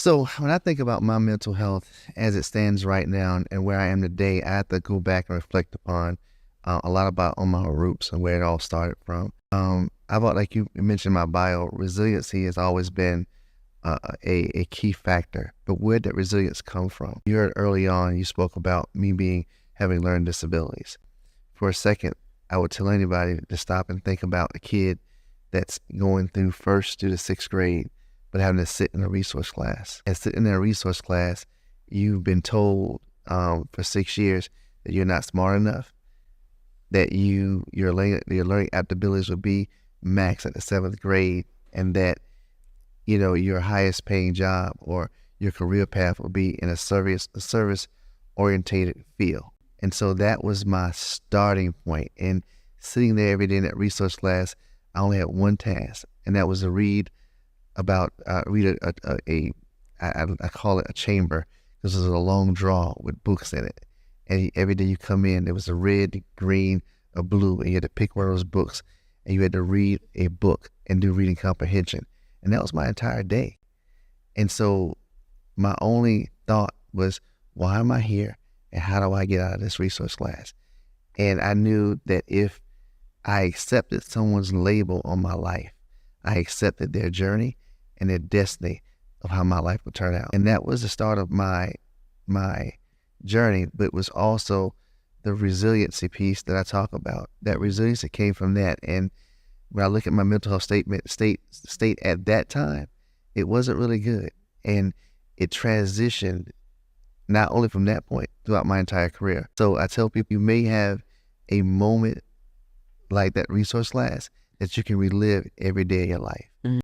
So when I think about my mental health as it stands right now and where I am today, I have to go back and reflect upon a lot about on my roots and where it all started from. I thought, like you mentioned in my bio, resiliency has always been a key factor. But where did resilience come from? You heard early on, you spoke about me having learning disabilities. For a second, I would tell anybody to stop and think about a kid that's going through first through the sixth grade, but having to sit in a resource class. And sitting in a resource class, you've been told for 6 years that you're not smart enough, that your learning abilities will be max at the seventh grade, and that your highest paying job or your career path will be in a service orientated field. And so that was my starting point. And sitting there every day in that resource class, I only had one task, and that was to read about I call it a chamber, because it was a long drawer with books in it. And every day you come in, there was a red, green, a blue, and you had to pick one of those books, and you had to read a book and do reading comprehension. And that was my entire day. And so my only thought was, why am I here? And how do I get out of this resource class? And I knew that if I accepted someone's label on my life, I accepted their journey and their destiny of how my life would turn out. And that was the start of my journey, but it was also the resiliency piece that I talk about. That resiliency came from that. And when I look at my mental health state at that time, it wasn't really good. And it transitioned not only from that point throughout my entire career. So I tell people, you may have a moment like that resource class that you can relive every day of your life.